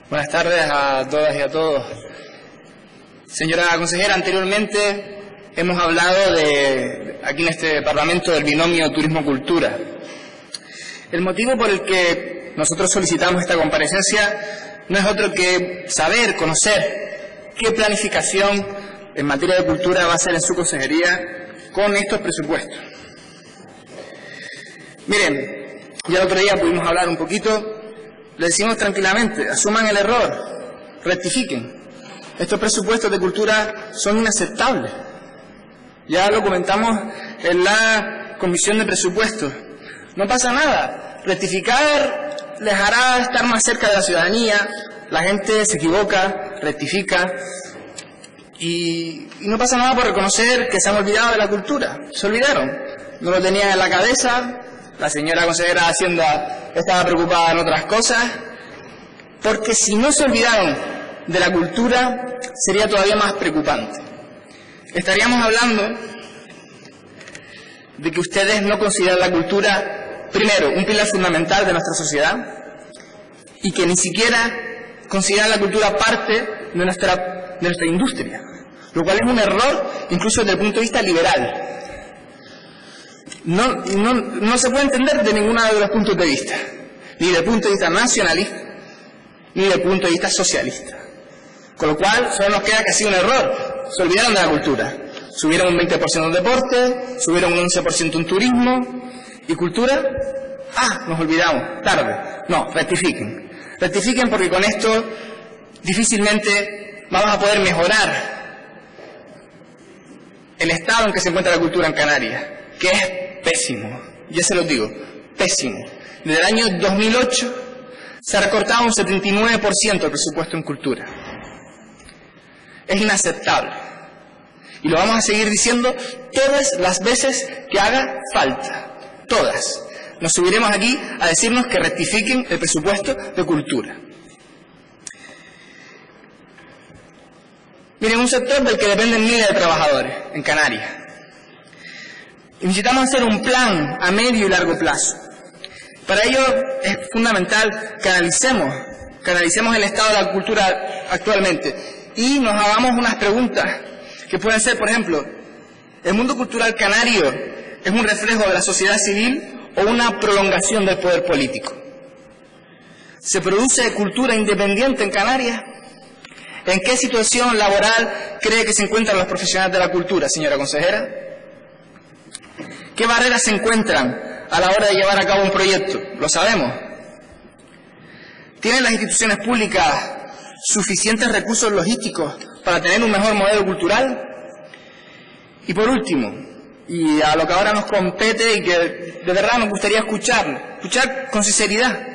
Buenas tardes a todas y a todos. Señora consejera, anteriormente hemos hablado aquí en este Parlamento del binomio turismo-cultura. El motivo por el que nosotros solicitamos esta comparecencia no es otro que saber, conocer qué planificación en materia de cultura va a hacer en su consejería con estos presupuestos. Miren, ya el otro día pudimos hablar un poquito. Le decimos tranquilamente, asuman el error, rectifiquen. Estos presupuestos de cultura son inaceptables. Ya lo comentamos en la Comisión de Presupuestos. No pasa nada. Rectificar les hará estar más cerca de la ciudadanía. La gente se equivoca, rectifica. Y no pasa nada por reconocer que se han olvidado de la cultura. Se olvidaron. No lo tenían en la cabeza. La señora consejera de Hacienda estaba preocupada en otras cosas, porque si no se olvidaron de la cultura, sería todavía más preocupante. Estaríamos hablando de que ustedes no consideran la cultura, primero, un pilar fundamental de nuestra sociedad, y que ni siquiera consideran la cultura parte de nuestra industria, lo cual es un error incluso desde el punto de vista liberal. No se puede entender de ninguno de los puntos de vista, ni desde el punto de vista nacionalista, ni desde el punto de vista socialista. Con lo cual, solo nos queda que ha sido un error. Se olvidaron de la cultura. Subieron un 20% en deporte, subieron un 11% en turismo. ¿Y cultura? Nos olvidamos, tarde. No, rectifiquen. Rectifiquen, porque con esto difícilmente vamos a poder mejorar el estado en que se encuentra la cultura en Canarias, que es pésimo, ya se los digo, pésimo. Desde el año 2008 se ha recortado un 79% el presupuesto en cultura. Es inaceptable. Y lo vamos a seguir diciendo todas las veces que haga falta. Todas. Nos subiremos aquí a decirnos que rectifiquen el presupuesto de cultura. Miren, un sector del que dependen miles de trabajadores en Canarias. Y necesitamos hacer un plan a medio y largo plazo. Para ello es fundamental que analicemos el estado de la cultura actualmente y nos hagamos unas preguntas que pueden ser, por ejemplo, ¿el mundo cultural canario es un reflejo de la sociedad civil o una prolongación del poder político? ¿Se produce cultura independiente en Canarias? ¿En qué situación laboral cree que se encuentran los profesionales de la cultura, señora consejera? ¿Qué barreras se encuentran a la hora de llevar a cabo un proyecto? Lo sabemos. ¿Tienen las instituciones públicas suficientes recursos logísticos para tener un mejor modelo cultural? Y por último, y a lo que ahora nos compete y que de verdad nos gustaría escuchar con sinceridad,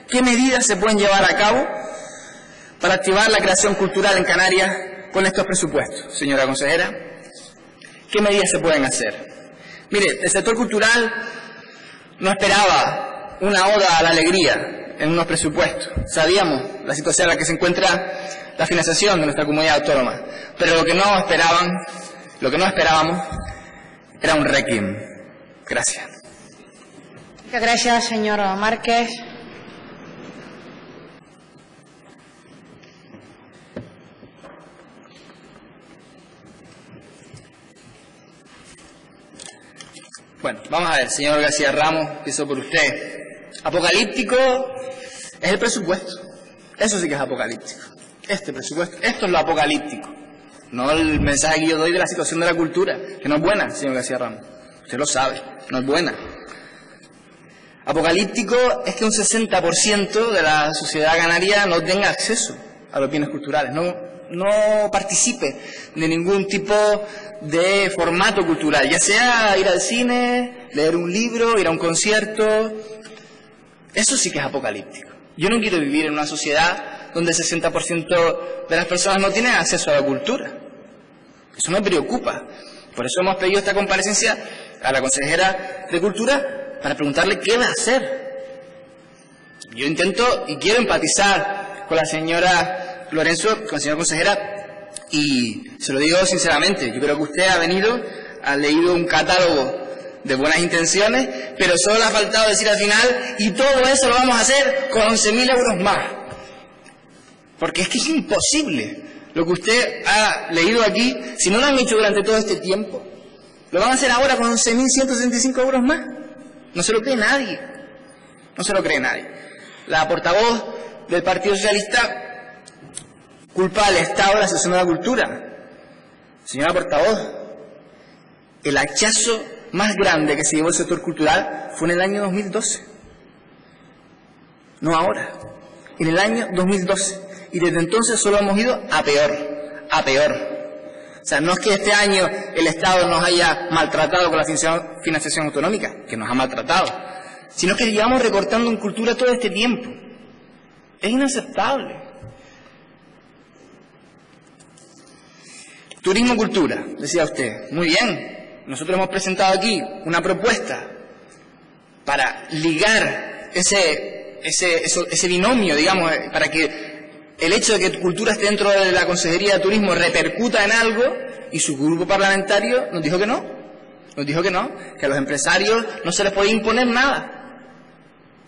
¿qué medidas se pueden llevar a cabo para activar la creación cultural en Canarias con estos presupuestos, señora consejera? ¿Qué medidas se pueden hacer? Mire, el sector cultural no esperaba una oda a la alegría en unos presupuestos. Sabíamos la situación en la que se encuentra la financiación de nuestra comunidad autónoma, pero lo que no esperábamos era un requiem. Gracias. Muchas gracias, señor Márquez. Bueno, vamos a ver, señor García Ramos, empiezo por usted. Apocalíptico es el presupuesto. Eso sí que es apocalíptico. Este presupuesto, esto es lo apocalíptico. No el mensaje que yo doy de la situación de la cultura, que no es buena, señor García Ramos. Usted lo sabe, no es buena. Apocalíptico es que un 60% de la sociedad canaria no tenga acceso a los bienes culturales, no participe de ningún tipo de formato cultural, ya sea ir al cine, leer un libro, ir a un concierto. Eso sí que es apocalíptico. Yo no quiero vivir en una sociedad donde el 60% de las personas no tienen acceso a la cultura. Eso me preocupa. Por eso hemos pedido esta comparecencia a la consejera de Cultura para preguntarle qué va a hacer. Yo intento y quiero empatizar con la señora Lorenzo, con la señora consejera, y se lo digo sinceramente, yo creo que usted ha leído un catálogo de buenas intenciones, pero solo le ha faltado decir al final, y todo eso lo vamos a hacer con 11.000 euros más. Porque es que es imposible lo que usted ha leído aquí. Si no lo han hecho durante todo este tiempo, lo van a hacer ahora con 11.165 euros más. No se lo cree nadie. No se lo cree nadie. La portavoz del Partido Socialista culpa al Estado de la Asociación de la Cultura. Señora portavoz, el hachazo más grande que se llevó el sector cultural fue en el año 2012. No ahora. En el año 2012. Y desde entonces solo hemos ido a peor. A peor. O sea, no es que este año el Estado nos haya maltratado con la financiación autonómica, que nos ha maltratado, sino que llevamos recortando en cultura todo este tiempo. Es inaceptable. Turismo-cultura, decía usted. Muy bien. Nosotros hemos presentado aquí una propuesta para ligar ese binomio, digamos, para que el hecho de que cultura esté dentro de la Consejería de Turismo repercuta en algo, y su grupo parlamentario nos dijo que no. Nos dijo que no, que a los empresarios no se les podía imponer nada,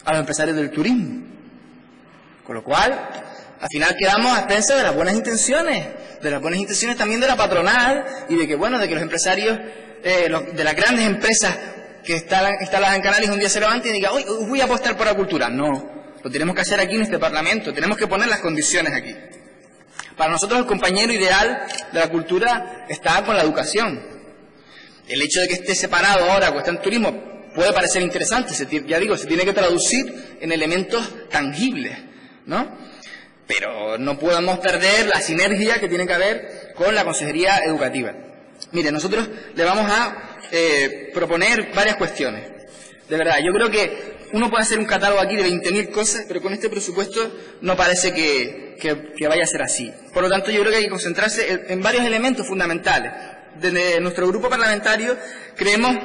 a los empresarios del turismo. Con lo cual, al final quedamos a expensas de las buenas intenciones también de la patronal, y de que, bueno, de que los empresarios de las grandes empresas que están instaladas en Canarias un día se levanten y digan, hoy voy a apostar por la cultura. No, lo tenemos que hacer aquí en este Parlamento, tenemos que poner las condiciones aquí. Para nosotros el compañero ideal de la cultura está con la educación. El hecho de que esté separado ahora o está en turismo puede parecer interesante, ya digo, se tiene que traducir en elementos tangibles, ¿no? Pero no podemos perder la sinergia que tiene que haber con la Consejería Educativa. Mire, nosotros le vamos a proponer varias cuestiones. De verdad, yo creo que uno puede hacer un catálogo aquí de 20.000 cosas, pero con este presupuesto no parece que vaya a ser así. Por lo tanto, yo creo que hay que concentrarse en varios elementos fundamentales. Desde nuestro grupo parlamentario creemos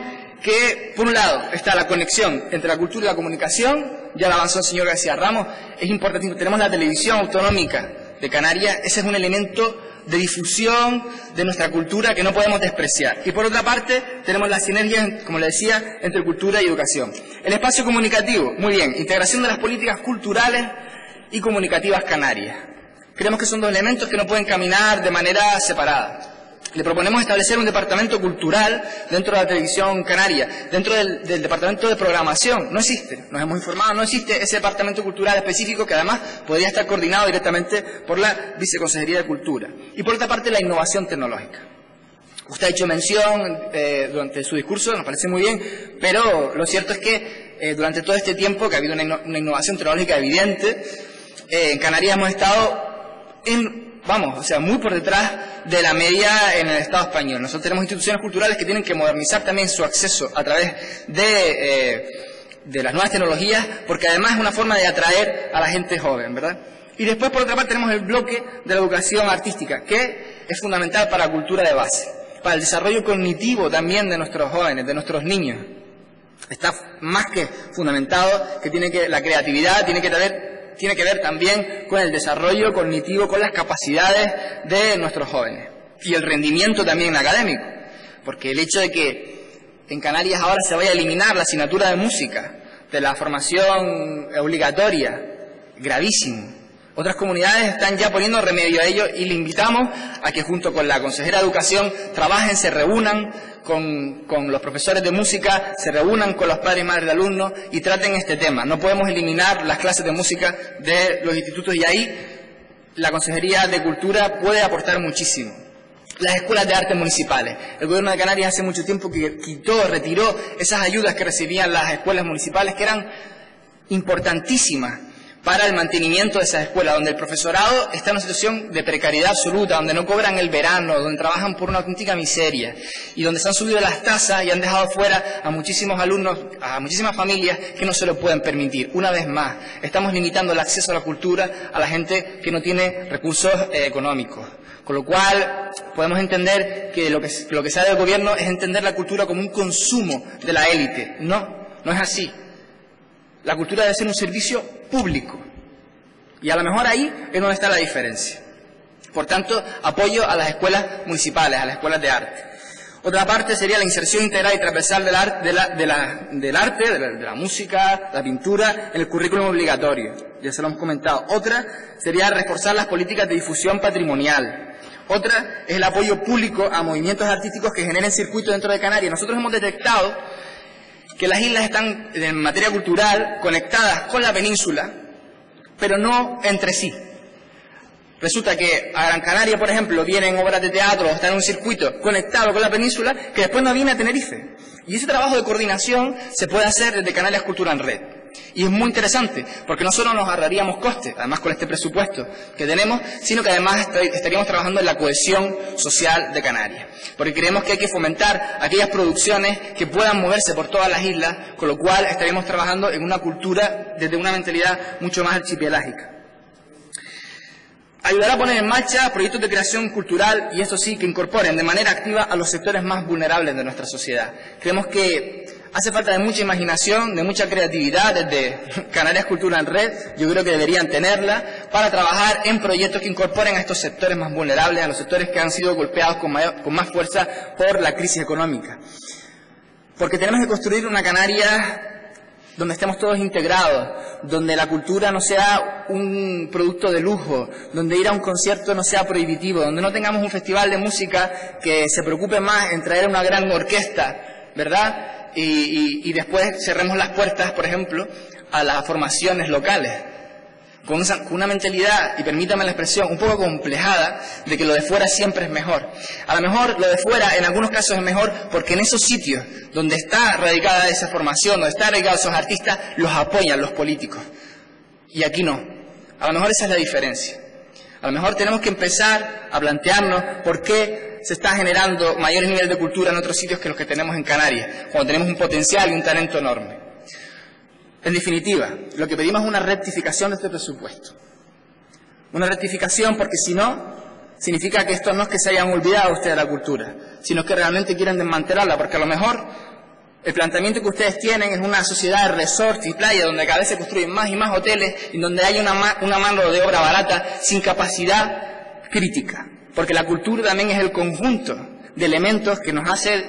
que, por un lado, está la conexión entre la cultura y la comunicación. Ya la avanzó el señor García Ramos, es importante. Tenemos la televisión autonómica de Canarias, ese es un elemento de difusión de nuestra cultura que no podemos despreciar. Y por otra parte, tenemos la sinergia, como le decía, entre cultura y educación. El espacio comunicativo, muy bien, integración de las políticas culturales y comunicativas canarias. Creemos que son dos elementos que no pueden caminar de manera separada. Le proponemos establecer un departamento cultural dentro de la televisión canaria, dentro del departamento de programación. No existe, nos hemos informado, no existe ese departamento cultural específico que además podría estar coordinado directamente por la Viceconsejería de Cultura. Y por otra parte, la innovación tecnológica. Usted ha hecho mención durante su discurso, nos parece muy bien, pero lo cierto es que durante todo este tiempo que ha habido una innovación tecnológica evidente, en Canarias hemos estado muy por detrás de la media en el Estado español. Nosotros tenemos instituciones culturales que tienen que modernizar también su acceso a través de las nuevas tecnologías, porque además es una forma de atraer a la gente joven, ¿verdad? Y después, por otra parte, tenemos el bloque de la educación artística, que es fundamental para la cultura de base, para el desarrollo cognitivo también de nuestros jóvenes, de nuestros niños. Está más que fundamentado que la creatividad tiene que ver también con el desarrollo cognitivo, con las capacidades de nuestros jóvenes. Y el rendimiento también académico. Porque el hecho de que en Canarias ahora se vaya a eliminar la asignatura de música de la formación obligatoria, gravísimo. Otras comunidades están ya poniendo remedio a ello y le invitamos a que junto con la consejera de Educación trabajen, se reúnan con los profesores de música, se reúnan con los padres y madres de alumnos y traten este tema. No podemos eliminar las clases de música de los institutos y ahí la Consejería de Cultura puede aportar muchísimo. Las escuelas de arte municipales. El Gobierno de Canarias hace mucho tiempo que retiró esas ayudas que recibían las escuelas municipales, que eran importantísimas para el mantenimiento de esas escuelas, donde el profesorado está en una situación de precariedad absoluta, donde no cobran el verano, donde trabajan por una auténtica miseria, y donde se han subido las tasas y han dejado fuera a muchísimos alumnos, a muchísimas familias que no se lo pueden permitir. Una vez más, estamos limitando el acceso a la cultura a la gente que no tiene recursos económicos. Con lo cual, podemos entender que lo que se ha del gobierno es entender la cultura como un consumo de la élite. No, no es así. La cultura debe ser un servicio público. Y a lo mejor ahí es donde está la diferencia. Por tanto, apoyo a las escuelas municipales, a las escuelas de arte. Otra parte sería la inserción integral y transversal del arte, de la música, la pintura, en el currículum obligatorio. Ya se lo hemos comentado. Otra sería reforzar las políticas de difusión patrimonial. Otra es el apoyo público a movimientos artísticos que generen circuitos dentro de Canarias. Nosotros hemos detectado que las islas están, en materia cultural, conectadas con la península, pero no entre sí. Resulta que a Gran Canaria, por ejemplo, vienen obras de teatro o están en un circuito conectado con la península que después no viene a Tenerife. Y ese trabajo de coordinación se puede hacer desde Canarias Cultura en Red. Y es muy interesante, porque no solo nos ahorraríamos costes, además con este presupuesto que tenemos, sino que además estaríamos trabajando en la cohesión social de Canarias. Porque creemos que hay que fomentar aquellas producciones que puedan moverse por todas las islas, con lo cual estaríamos trabajando en una cultura desde una mentalidad mucho más archipelágica. Ayudará a poner en marcha proyectos de creación cultural, y esto sí, que incorporen de manera activa a los sectores más vulnerables de nuestra sociedad. Creemos que hace falta de mucha imaginación, de mucha creatividad desde Canarias Cultura en Red, yo creo que deberían tenerla, para trabajar en proyectos que incorporen a estos sectores más vulnerables, a los sectores que han sido golpeados con más fuerza por la crisis económica. Porque tenemos que construir una Canarias donde estemos todos integrados, donde la cultura no sea un producto de lujo, donde ir a un concierto no sea prohibitivo, donde no tengamos un festival de música que se preocupe más en traer una gran orquesta, ¿verdad? Y después cerremos las puertas, por ejemplo, a las formaciones locales, con una mentalidad, y permítame la expresión, un poco complejada, de que lo de fuera siempre es mejor. A lo mejor lo de fuera en algunos casos es mejor porque en esos sitios donde está radicada esa formación, donde están radicados esos artistas, los apoyan los políticos. Y aquí no. A lo mejor esa es la diferencia. A lo mejor tenemos que empezar a plantearnos por qué se está generando mayores niveles de cultura en otros sitios que los que tenemos en Canarias, cuando tenemos un potencial y un talento enorme. En definitiva, lo que pedimos es una rectificación de este presupuesto. Una rectificación porque si no, significa que esto no es que se hayan olvidado ustedes de la cultura, sino que realmente quieren desmantelarla, porque a lo mejor el planteamiento que ustedes tienen es una sociedad de resorts y playas donde cada vez se construyen más y más hoteles y donde hay una mano de obra barata sin capacidad crítica. Porque la cultura también es el conjunto de elementos que nos hace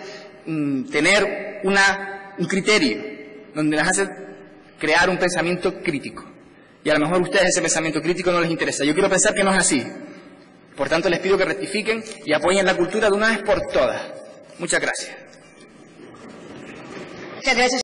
tener un criterio, donde nos hace crear un pensamiento crítico. Y a lo mejor a ustedes ese pensamiento crítico no les interesa. Yo quiero pensar que no es así. Por tanto, les pido que rectifiquen y apoyen la cultura de una vez por todas. Muchas gracias. Muchas gracias.